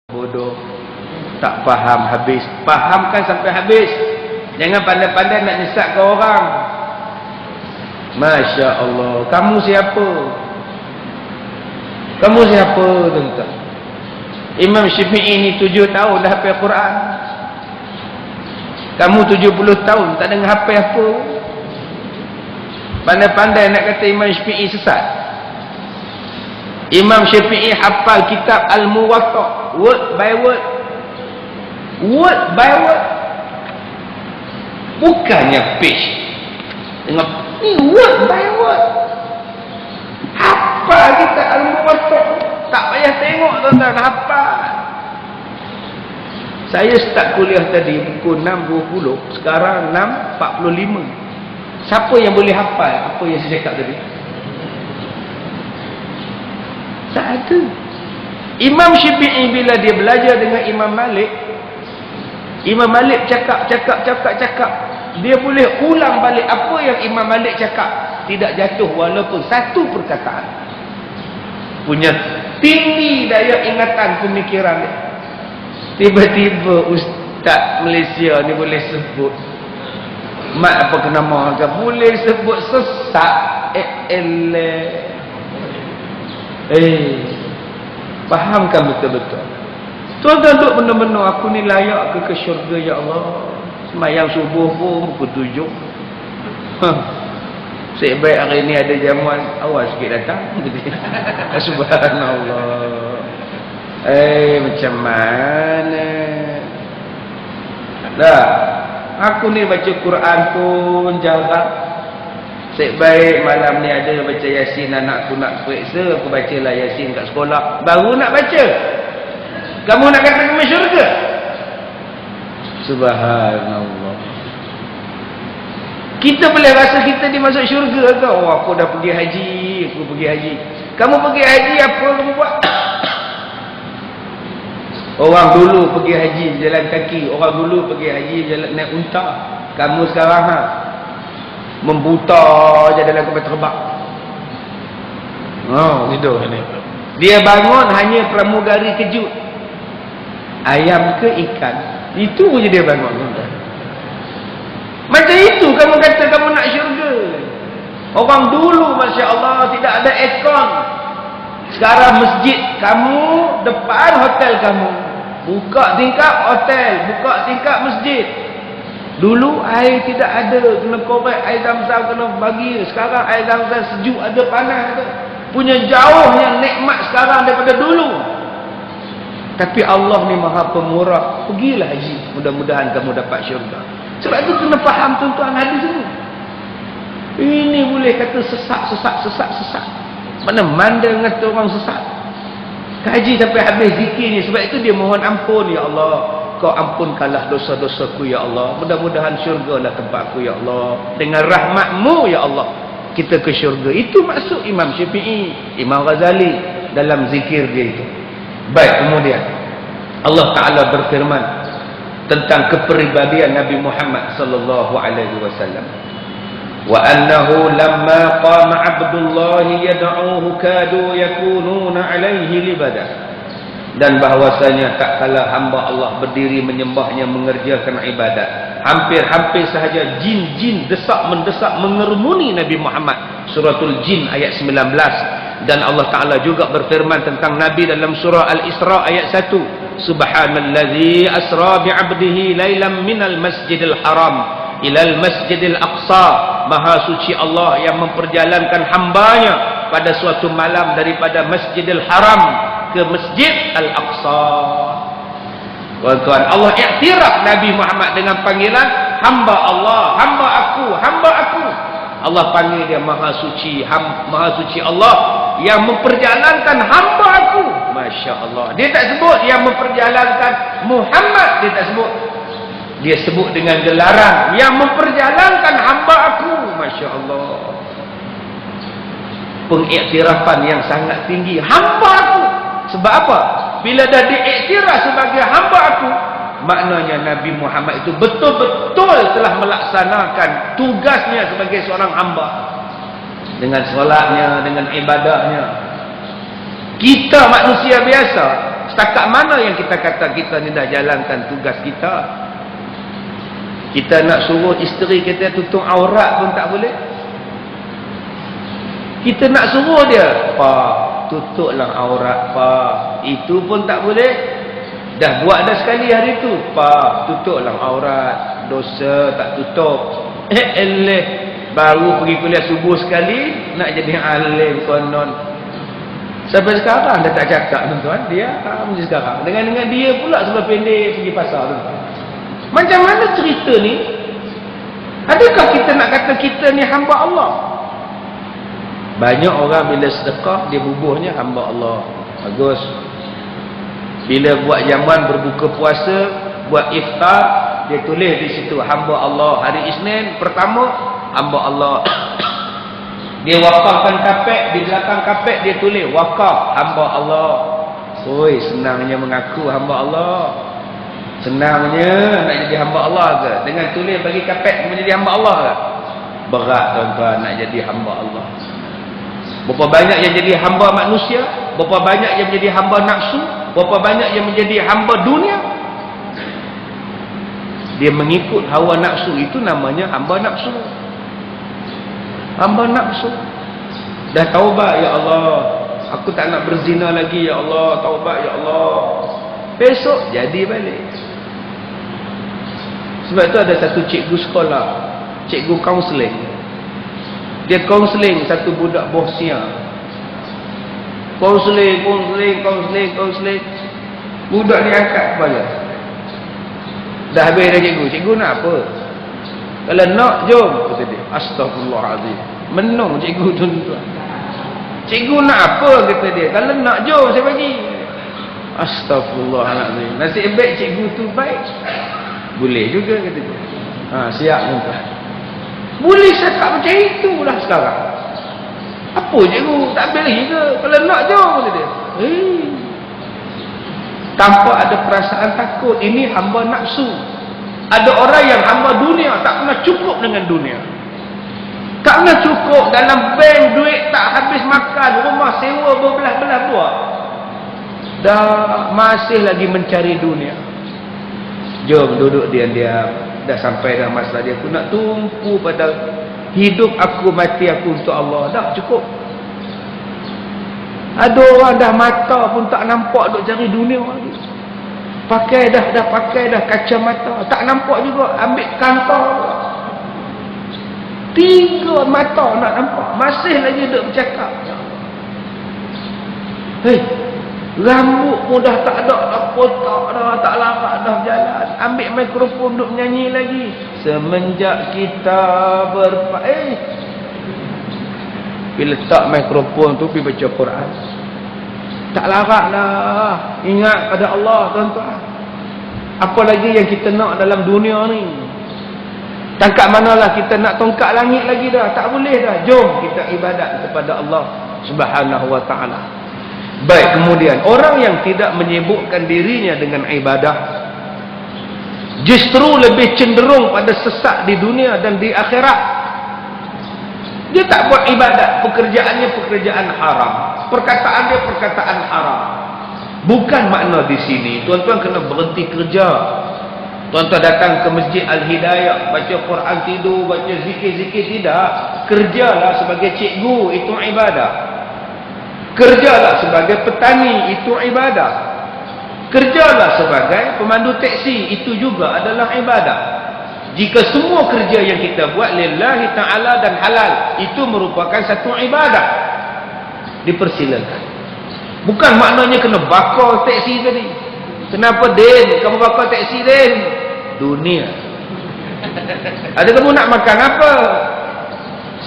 bodoh, tak faham habis. Fahamkan sampai habis, jangan pandai-pandai nak nyesatkan orang. Masya Allah, kamu siapa? Kamu siapa tuan-tuan? Imam Syafi'i ni 7 tahun dah hafal Quran, kamu 70 tahun tak dengar hafal apa. Pandai-pandai nak kata Imam Syafi'i sesat. Imam Syafi'i hafal kitab Al-Muwatta word by word, word by word, bukannya page dengan ni, word by word. Hafal kitab Al-Muwatta, tak payah tengok tuan-tuan, hafal. Saya start kuliah tadi pukul 6.20, sekarang 6.45. Siapa yang boleh hafal apa yang saya cakap tadi? Tak ada. Imam Syafi'i bila dia belajar dengan Imam Malik, Imam Malik cakap, dia boleh ulang balik apa yang Imam Malik cakap, tidak jatuh walaupun satu perkataan. Punya tinggi daya ingatan pemikiran dia. Tiba-tiba Ustaz Malaysia ni boleh sebut mak apa kena makan, boleh sebut sesat. Fahamkan betul-betul. Tuan-tuan duk benar-benar aku ni layak ke syurga ya Allah. Semayang subuh pun pukul 7. Sebaik baik hari ni ada jamuan awal sikit datang. Subhanallah. Macam mana? Dah, aku ni baca Quran pun jarang. Sebaik malam ni ada baca Yasin, anakku nak periksa, aku bacalah Yasin kat sekolah, baru nak baca. Kamu nak kata kamu syurga? Subhanallah. Kita boleh rasa kita dimasuk syurga ke? Oh, aku dah pergi haji, aku pergi haji. Kamu pergi haji apa kamu buat? Orang dulu pergi haji jalan kaki, orang dulu pergi haji jalan naik unta. Kamu sekarang membuta je dalam kapal terbang. Oh, gitu ni. Dia bangun hanya pramugari kejut. Ayam ke ikan, itu je dia bangun. Macam itu kamu kata kamu nak syurga. Orang dulu Masya Allah tidak ada aircon. Sekarang masjid kamu depan hotel kamu, buka tingkap hotel, buka tingkap masjid. Dulu air tidak ada, kena korek, air Zam-Zam kena bagi. Sekarang air Zam-Zam sejuk, ada panas ada. Punya jauh yang nikmat sekarang daripada dulu. Tapi Allah ni Maha Pemurah. Pergilah haji, mudah-mudahan kamu dapat syurga. Sebab itu kena faham tuan-tuan hadis ini. Ini boleh kata sesat. Mana-mana kata orang sesat. Kaji sampai habis zikir ni. Sebab itu dia mohon ampun, ya Allah, Kau ampunkanlah dosa-dosaku ya Allah. Mudah-mudahan syurgalah tempatku ya Allah. Dengan rahmatmu ya Allah kita ke syurga. Itu maksud Imam Syafi'i, Imam Ghazali dalam zikir dia itu. Baik, kemudian Allah Ta'ala berfirman tentang kepribadian Nabi Muhammad sallallahu alaihi wasallam. Wa annahu lamma qama Abdullah yad'uhu kadu yakununa alaihi libada. Dan bahwasanya tak kala hamba Allah berdiri menyembahnya, mengerjakan ibadat, hampir-hampir sahaja jin-jin desak-mendesak mengerumuni Nabi Muhammad. Suratul Jin ayat 19. Dan Allah Ta'ala juga berfirman tentang Nabi dalam surah Al-Isra ayat 1. Subhanallazi asra bi'abdihi laylam minal masjidil haram ilal masjidil aqsa. Maha suci Allah yang memperjalankan hambanya pada suatu malam daripada Masjidil Haram ke Masjid Al-Aqsa. Tuan-tuan, Allah iktiraf Nabi Muhammad dengan panggilan hamba Allah, hamba aku, hamba aku. Allah panggil dia Maha Suci, Maha Suci Allah yang memperjalankan hamba aku. Masya Allah. Dia tak sebut yang memperjalankan Muhammad, dia tak sebut. Dia sebut dengan gelaran yang memperjalankan hamba aku. Masya Allah. Pengiktirafan yang sangat tinggi, hamba aku. Sebab apa? Bila dah diiktiraf sebagai hamba aku, maknanya Nabi Muhammad itu betul-betul telah melaksanakan tugasnya sebagai seorang hamba. Dengan solatnya, dengan ibadahnya. Kita manusia biasa Setakat mana yang kita kata kita ni dah jalankan tugas kita? Kita nak suruh isteri kita tutup aurat pun tak boleh. Kita nak suruh dia, Pak, tutuplah aurat, Pak. Itu pun tak boleh. Dah buat dah sekali hari tu, Pak, tutuplah aurat. Dosa tak tutup. Baru pergi kuliah subuh sekali, nak jadi alim konon. Sampai sekarang dah tak cakap, tuan-tuan. Dia macam sekarang. Dengan dia pula sebab pendek pergi pasar, tuan-tuan. Macam mana cerita ni? Adakah kita nak kata kita ni hamba Allah? Banyak orang bila sedekah, dia bubuhnya hamba Allah. Bagus. Bila buat jamuan berbuka puasa, buat iftar, dia tulis di situ hamba Allah. Hari Isnin pertama, hamba Allah. Dia wakafkan kapek, di belakang kapek dia tulis wakaf hamba Allah. Oi, senangnya mengaku hamba Allah. Senangnya nak jadi hamba Allah ke? Dengan tulis bagi kapek menjadi hamba Allah ke? Berat, tuan-tuan, nak jadi hamba Allah. Berapa banyak yang jadi hamba manusia, berapa banyak yang menjadi hamba nafsu, berapa banyak yang menjadi hamba dunia. Dia mengikut hawa nafsu, itu namanya hamba nafsu. Hamba nafsu. Dah taubat, ya Allah, aku tak nak berzina lagi, ya Allah, taubat, ya Allah. Besok jadi balik. Sebab tu ada satu cikgu sekolah, cikgu kaunseling. Dia kaunseling satu budak Bosnia. Kaunseling. Budak ni angkat kepala. Dah habis dah cikgu. Cikgu nak apa? Kalau nak, jom, kata dia. Astaghfirullahaladzim. Menung cikgu tuan-tuan. Cikgu nak apa, kata dia. Kalau nak, jom, saya bagi. Astaghfirullahaladzim. Nasib baik cikgu tu baik. Boleh juga, kata dia. Siap tuan-tuan. Boleh cakap macam itu lah sekarang. Apa cikgu, tak habis lagi ke? Kalau nak, jom, kata dia. Tanpa ada perasaan takut. Ini hamba nafsu. Ada orang yang hamba dunia, tak pernah cukup dengan dunia. Tak pernah cukup. Dalam bank duit tak habis makan, rumah sewa berbelah-belah buah. Dah masih lagi mencari dunia. Jom duduk diam-diam. Dah sampai dah masa dia, aku nak tumpu pada hidup aku, mati aku untuk Allah. Dah cukup. Ada orang dah mata pun tak nampak, duk cari dunia lagi. Pakai dah kacamata, tak nampak juga, ambil kantor. 3 mata nak nampak, masih lagi duk bercakap. Hei, rambut pun dah tak ada, dah kotak dah, tak larat dah berjalan. Ambil mikrofon duk menyanyi lagi. Semenjak kita bila letak mikrofon tu pergi baca Quran. Tak larat dah. Ingat pada Allah, tuan-tuan. Apa lagi yang kita nak dalam dunia ni? Tangkap manalah kita nak tongkat langit lagi dah. Tak boleh dah. Jom kita ibadat kepada Allah Subhanahu wa ta'ala. Baik, kemudian orang yang tidak menyibukkan dirinya dengan ibadah justru lebih cenderung pada sesat di dunia dan di akhirat. Dia tak buat ibadat, pekerjaannya pekerjaan haram, perkataan dia perkataan haram. Bukan makna di sini tuan-tuan kena berhenti kerja. Tuan-tuan datang ke Masjid Al-Hidayah, baca Quran, tidur, baca zikir-zikir, tidak. Kerjalah sebagai cikgu, itu ibadah. Kerjalah sebagai petani, itu ibadah. Kerjalah sebagai pemandu teksi, itu juga adalah ibadah. Jika semua kerja yang kita buat lillahi ta'ala dan halal, itu merupakan satu ibadah. Dipersilakan. Bukan maknanya kena bakar teksi tadi. Kenapa Din? Kamu bakar teksi Din? Dunia. Ada kamu nak makan apa?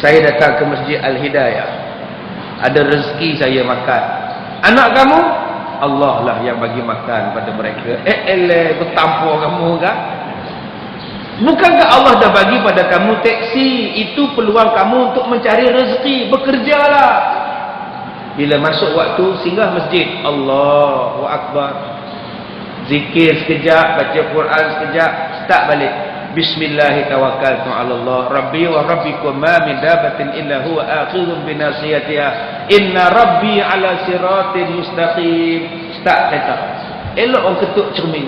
Saya datang ke Masjid Al-Hidayah. Ada rezeki saya makan. Anak kamu? Allah lah yang bagi makan pada mereka. Bertampur kamu kan? Bukankah Allah dah bagi pada kamu teksi? Itu peluang kamu untuk mencari rezeki. Bekerjalah. Bila masuk waktu, singgah masjid. Allahu Akbar. Zikir sekejap, baca Quran sekejap, start balik. Bismillahirrahmanirrahim. Rabbi wa rabbikum ma min dabatin illa huwa akhidhun binasiyatiha. Inna rabbi ala siratin mustaqim. Start kereta. Elok orang ketuk cermin.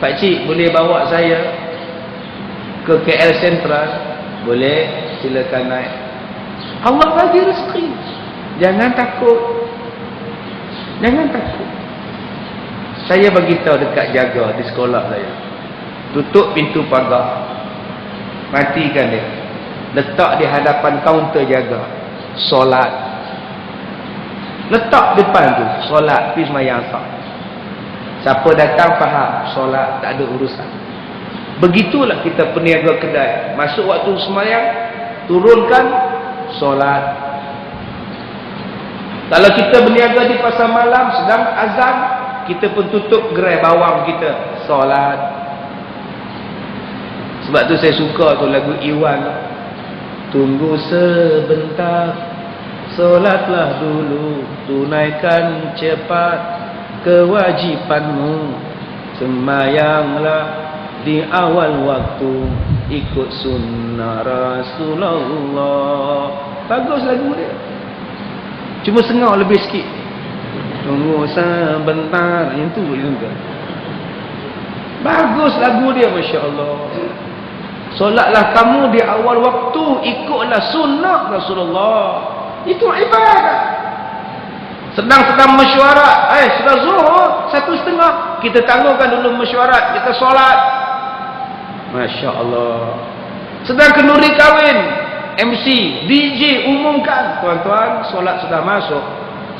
Pakcik boleh bawa saya ke KL Central? Boleh, silakan naik. Allah bagi rezeki. Jangan takut. Jangan takut. Saya bagi tahu dekat jaga di sekolah saya. Tutup pintu pagar. Matikan dia. Letak di hadapan kaunter jaga. Solat. Letak depan tu. Solat. Pergi semayang asar. Siapa datang faham. Solat. Tak ada urusan. Begitulah kita peniaga kedai. Masuk waktu semayang. Turunkan. Solat. Kalau kita berniaga di pasar malam. Sedang azan. Kita pun tutup gerai bawang kita. Solat. Sebab tu saya suka tu lagu Iwan. Tunggu sebentar, solatlah dulu, tunaikan cepat kewajipanmu. Semayanglah di awal waktu, ikut sunnah Rasulullah. Bagus lagu dia. Cuma sengau lebih sikit. Tunggu sebentar, yang tu juga. Bagus lagu dia, Masya Allah. Solatlah kamu di awal waktu, ikutlah sunnah Rasulullah. Itu ibadah. Sedang mesyuarat, sudah zuhur 1:30, kita tangguhkan dulu mesyuarat, kita solat. Masya Allah. Sedang kenduri kahwin, MC, DJ umumkan, tuan-tuan, solat sudah masuk.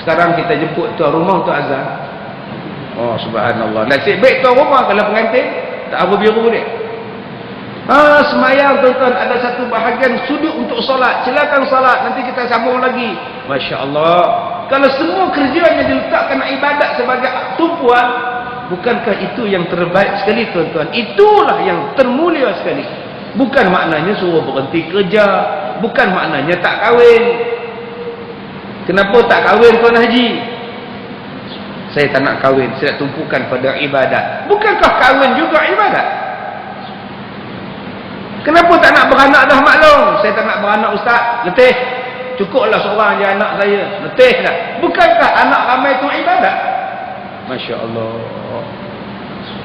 Sekarang kita jemput tuan rumah untuk azan. Oh subhanallah. Nasib baik tuan rumah kalau pengantin tak apa biru dia. Semayang tuan-tuan, ada satu bahagian sudut untuk solat. Silakan solat, nanti kita sambung lagi. Masya Allah. Kalau semua kerjanya diletakkan ibadat sebagai tumpuan, bukankah itu yang terbaik sekali tuan-tuan? Itulah yang termulia sekali. Bukan maknanya suruh berhenti kerja, bukan maknanya tak kahwin. Kenapa tak kahwin tuan haji? Saya tak nak kahwin, saya nak tumpukan pada ibadat. Bukankah kahwin juga ibadat? Kenapa tak nak beranak dah maklum? Saya tak nak beranak ustaz, letih. Cukuplah seorang je anak saya, letih dah. Bukankah anak ramai itu ibadat? Masya Allah.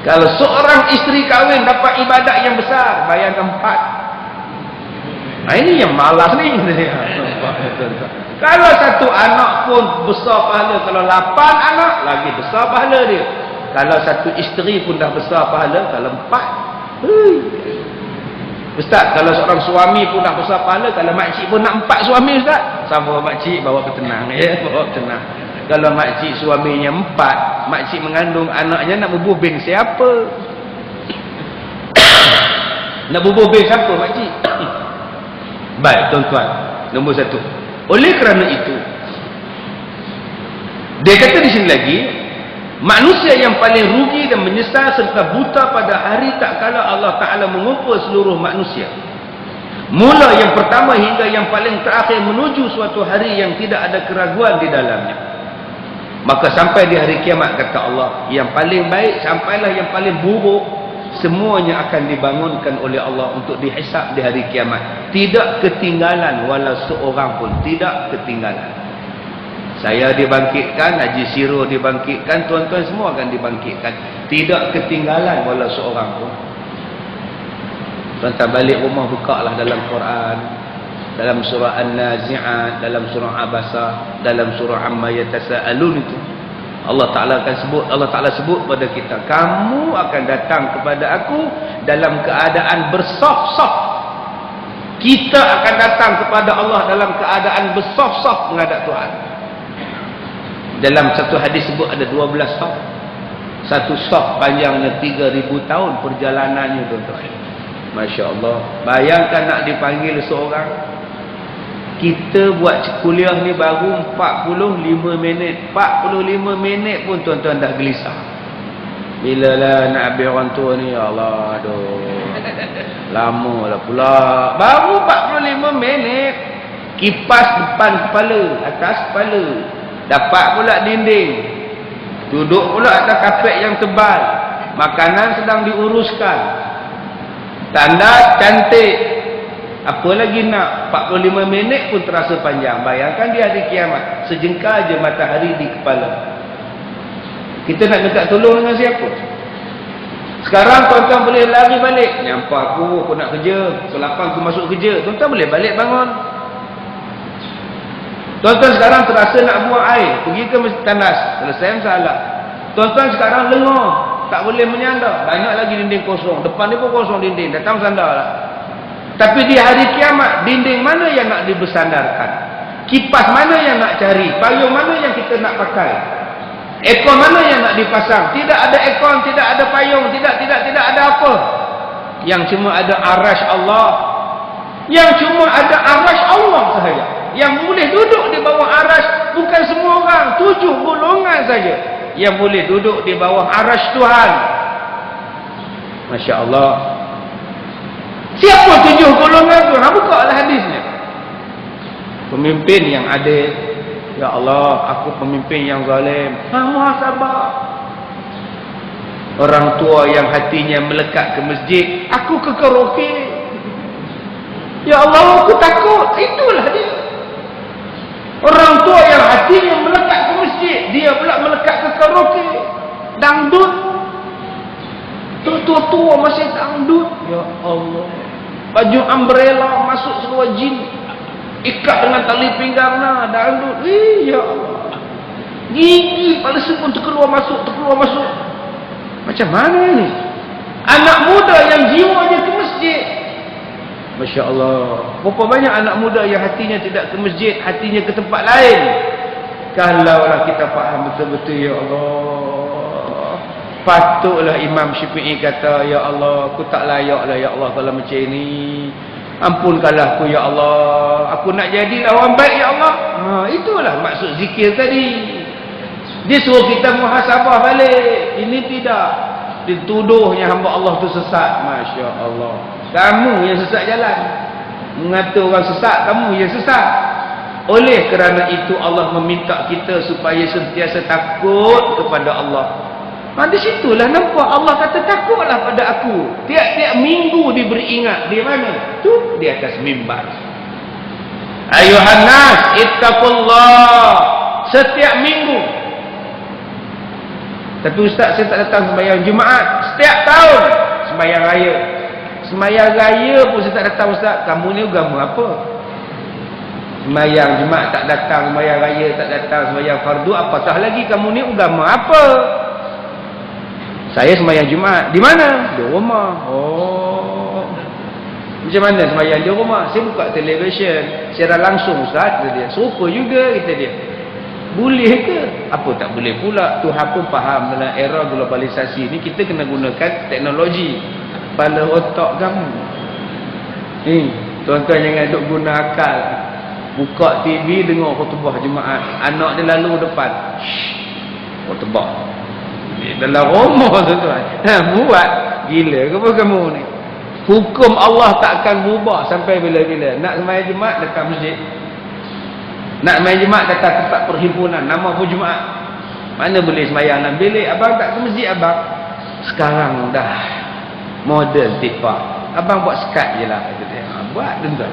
Kalau seorang isteri kahwin dapat ibadat yang besar, bayangkan 4. Ini yang malas ni. Kalau satu anak pun besar pahala. Kalau 8 anak, lagi besar pahala dia. Kalau satu isteri pun dah besar pahala. Kalau 4, Ustaz, kalau seorang suami pun dah besar pahala. Kalau makcik pun nak 4 suami, Ustaz. Sama makcik, bawa bertenang. Bawa bertenang. Kalau makcik suaminya 4, makcik mengandung anaknya, nak bubuh bil siapa? Nak bubuh bil siapa makcik? Baik tuan-tuan, nombor 1. Oleh kerana itu, dia kata di sini lagi, manusia yang paling rugi dan menyesal serta buta pada hari tak kala Allah Ta'ala mengumpul seluruh manusia. Mula yang pertama hingga yang paling terakhir menuju suatu hari yang tidak ada keraguan di dalamnya. Maka sampai di hari kiamat, kata Allah, yang paling baik sampailah yang paling buruk, semuanya akan dibangunkan oleh Allah untuk dihisap di hari kiamat. Tidak ketinggalan walau seorang pun. Tidak ketinggalan. Saya dibangkitkan, Haji Siro dibangkitkan, tuan-tuan semua akan dibangkitkan. Tidak ketinggalan walau seorang pun. Tuan-tuan balik rumah, bukalah dalam Quran, dalam surah An-Nazi'at, dalam surah Abasa, dalam surah Amma Yatasa'alun itu. Allah Ta'ala sebut pada kita, kamu akan datang kepada aku dalam keadaan bersaf-saf. Kita akan datang kepada Allah dalam keadaan bersaf-saf menghadap Tuhan. Dalam satu hadis sebut ada 12 saf. Satu saf panjangnya 3000 tahun perjalanannya, tuan-tuan. Masya Allah. Bayangkan nak dipanggil seorang. Kita buat kuliah ni baru 45 minit. 45 minit pun tuan-tuan dah gelisah. Bila lah nak ambil orang tua ni, ya Allah, aduh. Lama lah pula. Baru 45 minit. Kipas depan kepala, atas kepala. Dapat pula dinding. Duduk pula atas kapet yang tebal. Makanan sedang diuruskan. Tanda cantik. Apa lagi nak? 45 minit pun terasa panjang. Bayangkan di hari kiamat, sejengkal je matahari di kepala. Kita nak minta tolong dengan siapa? Sekarang tuan-tuan boleh lari balik. Nampak aku nak kerja. Pukul 8 aku masuk kerja. Tuan-tuan boleh balik bangun. Tuan-tuan sekarang terasa nak buang air. Pergi ke masjid tandas. Selesai masalah. Tuan-tuan sekarang lengah. Tak boleh menyandar. Banyak lagi dinding kosong. Depan ni pun kosong dinding. Datang sandar lah. Tapi di hari kiamat, dinding mana yang nak dibersandarkan? Kipas mana yang nak cari? Payung mana yang kita nak pakai? Ekor mana yang nak dipasang? Tidak ada ekor, tidak ada payung, tidak ada apa. Yang cuma ada arash Allah. Yang cuma ada arash Allah sahaja. Yang boleh duduk di bawah arash bukan semua orang, 7 golongan saja yang boleh duduk di bawah arash Tuhan. Masya Allah. Siapa 7 golongan tu? Buka lah hadisnya. Pemimpin yang adil. Ya Allah, aku pemimpin yang zalim. Muhasabah. Orang tua yang hatinya melekat ke masjid. Aku ke karaoke. Ya Allah, aku takut. Itulah dia. Orang tua yang hatinya melekat ke masjid. Dia pula melekat ke karaoke. Dangdut. Tua-tua masih dangdut. Ya Allah. Baju umbrella masuk seluar jin. Ikat dengan tali pinggang dangdut. Ya Allah. Gigi palsu pun terkeluar masuk. Macam mana ni? Anak muda yang jiwanya ke masjid. Masya Allah. Berapa banyak anak muda yang hatinya tidak ke masjid, hatinya ke tempat lain. Kalaulah kita faham betul-betul, ya Allah. Patutlah Imam Syafi'i kata, ya Allah, aku tak layaklah ya Allah kalau macam ni. Ampunkanlah aku ya Allah. Aku nak jadilah orang baik ya Allah. Itulah maksud zikir tadi. Dia suruh kita muhasabah balik. Ini tidak. Dituduhnya hamba Allah tu sesat. Masya Allah. Kamu yang sesat jalan. Mengatur orang sesat, kamu yang sesat. Oleh kerana itu Allah meminta kita supaya sentiasa takut kepada Allah. Di situlah nampak Allah kata takutlah pada aku. Tiap-tiap minggu diberi ingat. Di mana? Tu di atas mimbar. Ayuhan nas, ittaqullah. Setiap minggu. Tapi ustaz, saya tak datang sembahyang Jumaat. Setiap tahun sembahyang raya. Sembahyang raya pun saya tak datang ustaz. Kamu ni agama apa? Sembahyang Jumaat tak datang, sembahyang raya tak datang, sembahyang fardu, apatah lagi kamu ni agama apa? Saya sembahyang Jumaat. Di mana? Di rumah. Oh. Macam mana sembahyang di rumah? Saya buka televisyen siaran langsung ustaz, kata dia. Serupa juga, kata dia. Boleh ke? Apa tak boleh pula? Tuhan pun faham dalam era globalisasi ni kita kena gunakan teknologi. Kepala otak kamu. Tuan-tuan jangan duk guna akal. Buka TV dengar khutbah Jumaat. Anak dia lalu depan. Khutbah. Dalam rumah tuan-tuan. Buat gila ke apa kamu ni? Hukum Allah tak akan berubah sampai bila-bila. Nak sembahyang Jumaat datang masjid. Nak sembahyang Jumaat datang tempat perhimpunan. Nama pun Jumaat. Mana boleh sembahyang dalam bilik? Abang tak ke masjid abang. Sekarang dah modern TikTok. Abang buat Skype je lah. Buat tuan-tuan.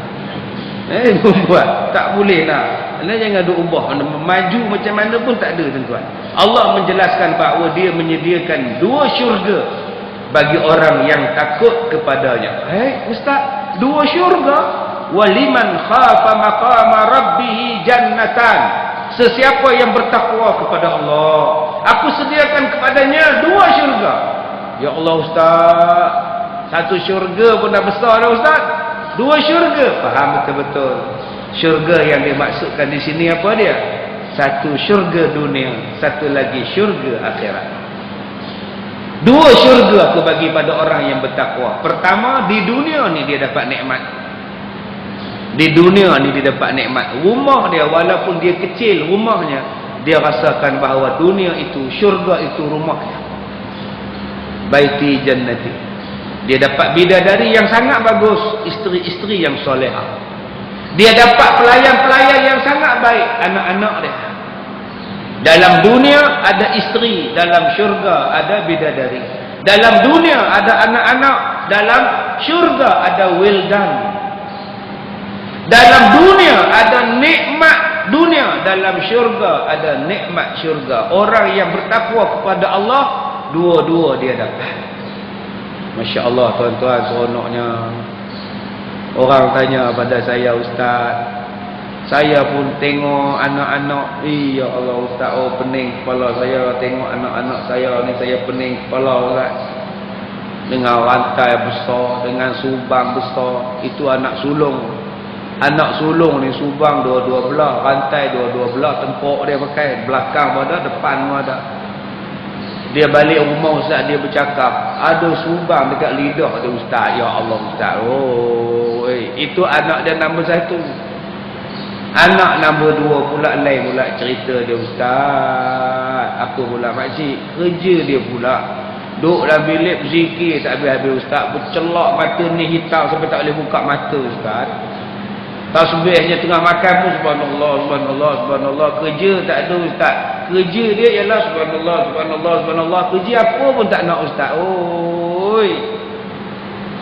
Buat. Tak boleh lah. Anda jangan duk ubah. Maju macam mana pun tak ada tuan-tuan. Allah menjelaskan bahawa dia menyediakan 2 syurga bagi orang yang takut kepadanya. Ustaz, 2 syurga? Waliman khafa maqama rabbih jannatan. Sesiapa yang bertakwa kepada Allah, aku sediakan kepadanya 2 syurga. Ya Allah ustaz, 1 syurga pun dah besar dah ustaz. 2 syurga, faham betul-betul. Syurga yang dimaksudkan di sini apa dia? 1 syurga dunia, 1 lagi syurga akhirat. 2 syurga aku bagi pada orang yang bertakwa. Pertama, di dunia ni dia dapat nikmat. Di dunia ni dia dapat nikmat. Rumah dia walaupun dia kecil rumahnya, dia rasakan bahawa dunia itu, syurga itu rumahnya. Baiti jannati. Dia dapat bidadari yang sangat bagus, isteri-isteri yang solehah. Dia dapat pelayan-pelayan yang sangat baik, anak-anak dia. Dalam dunia ada isteri, dalam syurga ada bidadari. Dalam dunia ada anak-anak, dalam syurga ada wildan. Dalam dunia ada nikmat dunia. Dalam syurga ada nikmat syurga. Orang yang bertakwa kepada Allah, dua-dua dia dapat. Masya Allah tuan-tuan, seronoknya. Orang tanya pada saya, Ustaz, saya pun tengok anak-anak, ya Allah Ustaz, oh pening kepala saya tengok anak-anak saya ni, saya pening kepala Ustaz. Dengan rantai besar, dengan subang besar, itu anak sulung. Anak sulung ni subang dua-dua belah, rantai dua-dua belah, tempok dia pakai, belakang pun ada, depan pun ada. Dia balik rumah Ustaz, dia bercakap, ada subang dekat lidah dia Ustaz. Ya Allah Ustaz, oh itu anak dia nombor 1. Anak nombor 2 pula lain pula cerita dia Ustaz. Apa pula makcik? Kerja dia pula duduk dalam bilik berzikir tak habis-habis Ustaz, bercelak mata ni hitam sampai tak boleh buka mata Ustaz. Tasbihnya tengah makan pun subhanallah, subhanallah, subhanallah. Kerja tak ada Ustaz. Kerja dia ialah subhanallah, subhanallah, subhanallah. Kerja apa pun tak nak Ustaz. Oi.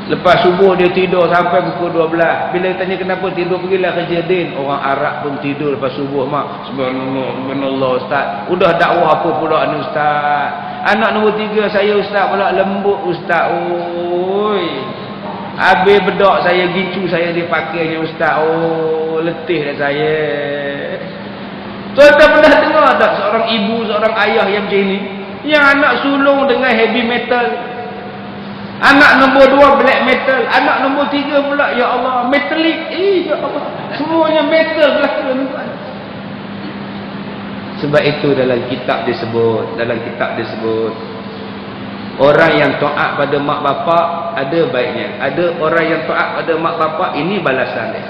Lepas subuh dia tidur sampai pukul 12. Bila tanya kenapa tidur, pergilah kerja din. Orang Arab pun tidur lepas subuh mak. Subhanallah, subhanallah Ustaz. Udah dakwah apa pula ni Ustaz. Anak nombor 3 saya Ustaz pula lembut Ustaz. Oi. Habis bedak saya, gincu saya dipakainya Ustaz. Oh, letih dah saya. Tuan-tuan pernah dengar tak seorang ibu, seorang ayah yang macam ini? Yang anak sulung dengan heavy metal. Anak nombor 2 black metal. Anak nombor 3 pula, ya Allah, metallic. Ya Allah. Semuanya metal belakang. Sebab itu dalam kitab disebut, orang yang taat pada mak bapak ada baiknya. Ada orang yang taat pada mak bapak, ini balasan dia.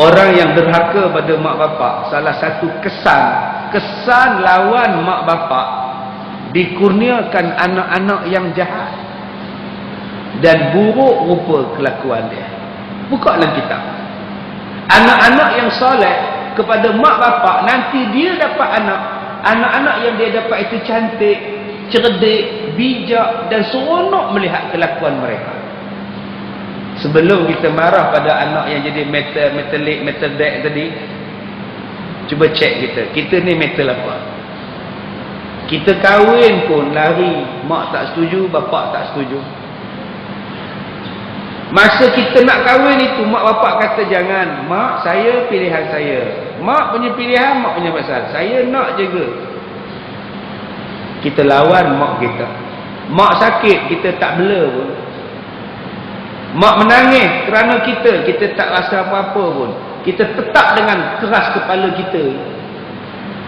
Orang yang derhaka pada mak bapak, salah satu kesan lawan mak bapak, dikurniakan anak-anak yang jahat dan buruk rupa kelakuan dia. Buka dalam kitab. Anak-anak yang soleh kepada mak bapak, nanti dia dapat anak-anak yang dia dapat itu cantik, cerdik, bijak dan seronok melihat kelakuan mereka. Sebelum kita marah pada anak yang jadi metallic, metal deck tadi, cuba cek kita ni metal apa? Kita kahwin pun lari, mak tak setuju, bapak tak setuju. Masa kita nak kahwin itu, mak bapak kata jangan. Mak, saya pilihan saya. Mak punya pilihan, mak punya pasal. Saya nak jaga. Kita lawan mak kita. Mak sakit, kita tak bela pun. Mak menangis kerana kita tak rasa apa-apa pun. Kita tetap dengan keras kepala kita.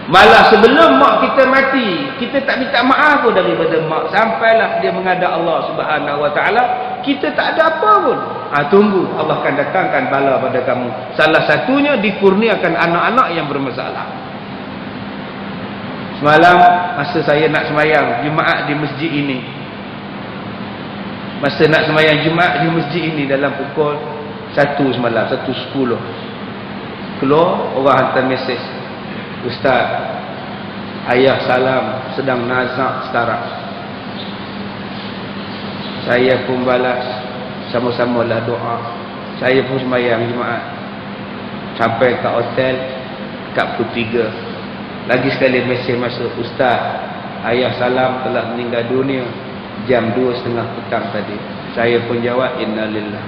Malah sebelum mak kita mati, kita tak minta maaf pun daripada mak. Sampailah dia menghadap Allah Subhanahu Wa Taala, kita tak ada apa pun. Tunggu, Allah akan datangkan bala pada kamu. Salah satunya dikurniakan anak-anak yang bermasalah. Semalam masa saya nak sembahyang Jumaat di masjid ini, masa nak sembahyang Jumaat di masjid ini dalam pukul 1 semalam, 1.10, keluar orang hantar mesej, Ustaz, ayah salam sedang nazak sekarang. Saya pun balas, sama-samalah doa. Saya pun sembahyang Jumaat, sampai kat hotel kat pukul 3. Lagi sekali mesej masuk, Ustaz, ayah salam telah meninggal dunia jam 2.30 petang tadi. Saya pun jawab, innalillah.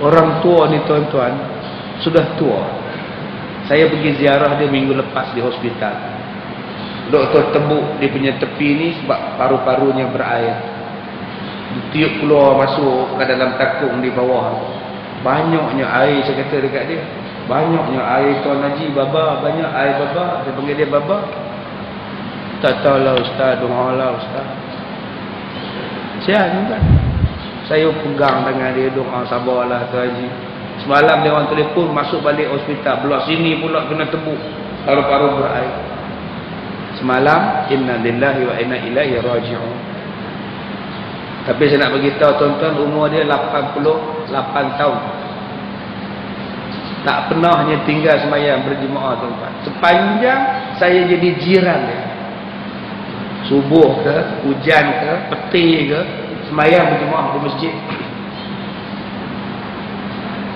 Orang tua ni tuan-tuan, sudah tua. Saya pergi ziarah dia minggu lepas di hospital. Doktor tebuk dia punya tepi ni sebab paru-parunya berair. Tiup keluar masuk ke dalam takung di bawah. Banyaknya air, saya kata dekat dia. Banyaknya air Tuan Haji, Baba. Banyak air Baba. Saya panggil dia Baba. Tak tahulah Ustaz, doalah Ustaz. Sihat juga. Saya pegang tangan dia, doa, sabarlah Tuan Haji. Semalam dia orang telefon, masuk balik hospital. Belah sini pula kena tebuk, paru-paru berair. Semalam, inna lillahi wa inna ilaihi raji'un. Tapi saya nak beritahu tuan-tuan, umur dia 88 tahun. Tak pernah hanya tinggal sembahyang berjemaah tuan-tuan. Sepanjang saya jadi jiran dia, subuh ke, hujan ke, peti ke, sembahyang berjemaah di masjid.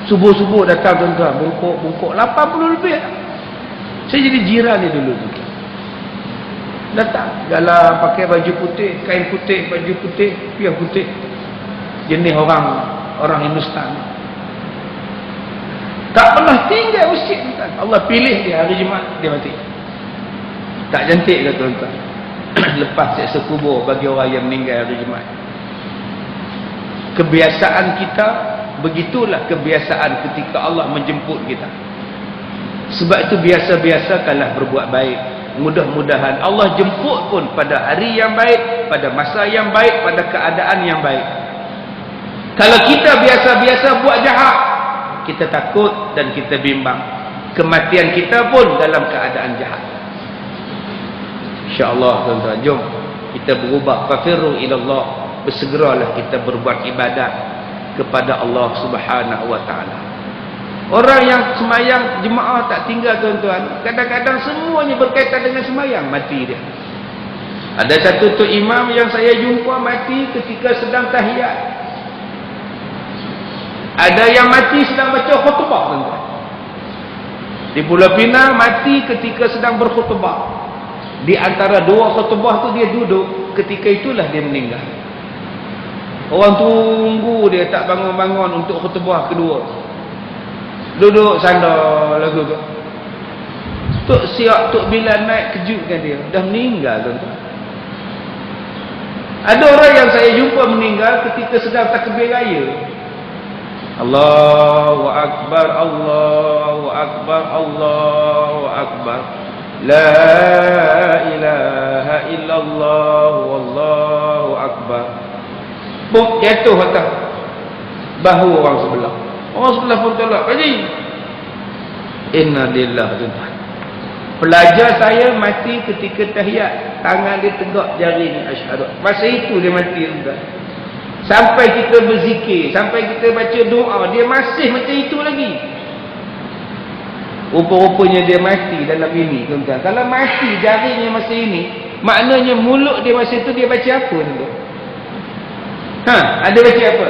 Subuh-subuh datang tuan-tuan, bungkuk 80 lebih. Saya jadi jiran dia dulu. Datang, galah pakai baju putih, kain putih, baju putih, piah putih. Jenis orang Hindustan. Tak pernah tinggal masjid tuan. Allah pilih dia hari Jumaat, dia mati. Tak cantik ke tuan-tuan? Lepas seksa kubur bagi orang yang meninggal hari Jumaat. Kebiasaan kita, begitulah kebiasaan ketika Allah menjemput kita. Sebab itu biasa-biasakanlah berbuat baik. Mudah-mudahan Allah jemput pun pada hari yang baik, pada masa yang baik, pada keadaan yang baik. Kalau kita biasa-biasa buat jahat, kita takut dan kita bimbang. Kematian kita pun dalam keadaan jahat. InsyaAllah tuan-tuan, jom kita berubah. Fafirru ilallah, bersegeralah kita berbuat ibadat kepada Allah Subhanahu wa ta'ala. Orang yang semayang jemaah tak tinggal tuan-tuan, kadang-kadang semuanya berkaitan dengan semayang, mati dia. Ada satu tok imam yang saya jumpa mati ketika sedang tahiyat. Ada yang mati sedang baca khutbah tuan-tuan. Di Pulau Pinang mati ketika sedang berkhutbah. Di antara dua khutbah tu dia duduk, ketika itulah dia meninggal. Orang tunggu dia tak bangun-bangun untuk khutbah kedua. Duduk sandar lagu tu. Tok Siap, Tok Bilal naik kejutkan dia. Dah meninggal tuan-tuan. Ada orang yang saya jumpa meninggal ketika sedang takbir raya. Allahu Akbar, Allahu Akbar, Allahu Akbar. La ilaha illallah, wallahu akbar. Buk jatuh atas bahu orang sebelah. Orang sebelah pun tolak. Haji. Inna lillahi tuan. Pelajar saya mati ketika tahiyat, tangan dia tegak jari ni asyhadu. Masa itu dia mati tuan. Sampai kita berzikir, sampai kita baca doa, dia masih macam itu lagi. Rupa-rupanya dia mati dalam ini tuan-tuan. Kalau mati jarinya masa ini, maknanya mulut dia masa itu dia baca apa tuan-tuan? Ada baca apa?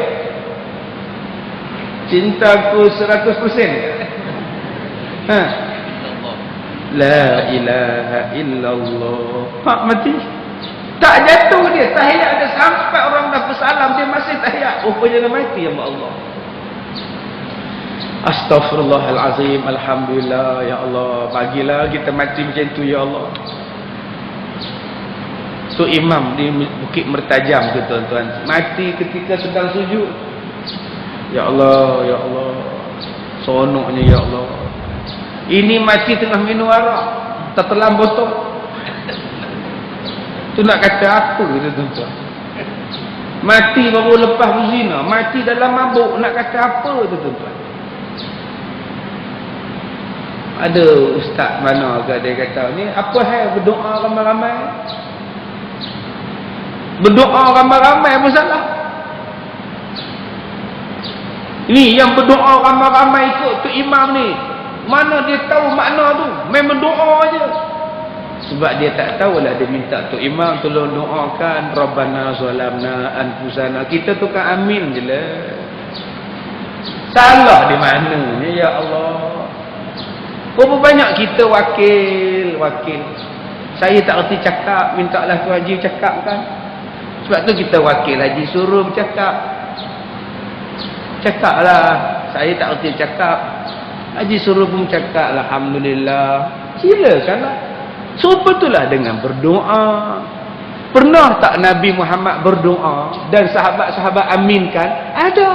Cintaku 100%. La ilaha illallah. Mati. Tak jatuh dia, tahiyat ada sampai orang dah bersalam, dia masih tahiyat. Rupanya dia mati ya Allah. Astaghfirullahalazim. Alhamdulillah ya Allah, bagilah kita mati macam tu ya Allah. Tu imam di Bukit Mertajam tu tuan-tuan, mati ketika sedang sujud. Ya Allah, ya Allah, seronoknya ya Allah. Ini mati tengah minum arak, tertelan botol. Tu nak kata apa tu tuan-tuan? Mati baru lepas berzina, mati dalam mabuk, nak kata apa tu tuan-tuan? Ada ustaz mana ke dia kata, ni apa hal berdoa ramai-ramai? Berdoa ramai-ramai apa salah? Ini yang berdoa ramai-ramai ikut tu imam ni, mana dia tahu makna tu? Main berdoa aja. Sebab dia tak tahulah, dia minta tu imam tolong doakan Rabbana zalamna anfusana. Kita tu kan amin je lah. Salah di mana ni ya Allah? Berapa banyak kita wakil. Saya tak erti cakap, mintalah tu haji cakap kan. Sebab tu kita wakil haji suruh bercakap. Cakaplah. Saya tak erti cakap, haji suruh pun cakap. Alhamdulillah. Silakanlah. Serupa itulah dengan berdoa. Pernah tak Nabi Muhammad berdoa dan sahabat-sahabat aminkan? Ada.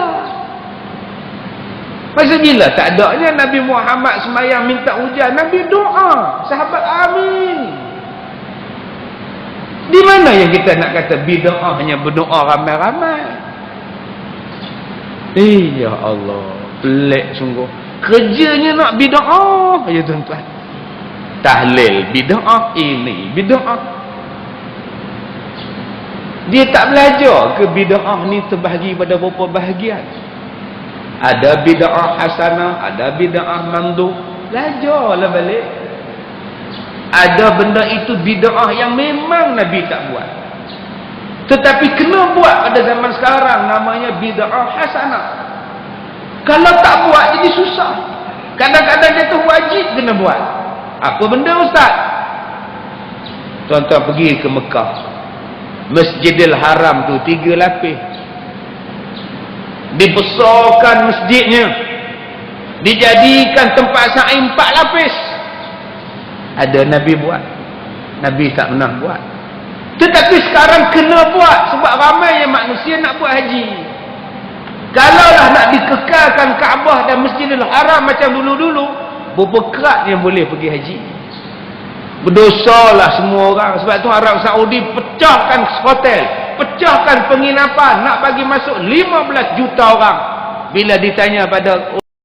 Masa bila tak adanya Nabi Muhammad sembahyang minta hujan, Nabi doa, sahabat amin. Di mana yang kita nak kata bid'ah hanya berdoa ramai-ramai? Ya Allah, pelik sungguh. Kerjanya nak bid'ah ya tuan-tuan. Tahlil bid'ah, ini bid'ah. Dia tak belajar ke bid'ah ni terbahagi pada beberapa bahagian. Ada bid'ah hasanah, ada bid'ah mandub. Belajarlah balik. Ada benda itu bid'ah yang memang Nabi tak buat, tetapi kena buat pada zaman sekarang, namanya bid'ah hasanah. Kalau tak buat jadi susah. Kadang-kadang dia tu wajib kena buat. Apa benda ustaz? Tuan-tuan pergi ke Mekah, Masjidil Haram tu 3 lapis. Dibesarkan masjidnya, dijadikan tempat sa'i 4 lapis. Ada Nabi buat, Nabi tak pernah buat. Tetapi sekarang kena buat sebab ramai yang manusia nak buat haji. Kalaulah nak dikekalkan Kaabah dan Masjidil Haram macam dulu-dulu, berapa kerat yang boleh pergi haji. Berdosalah semua orang. Sebab tu Arab Saudi pecahkan hotel, pecahkan penginapan, nak bagi masuk 15 juta orang. Bila ditanya pada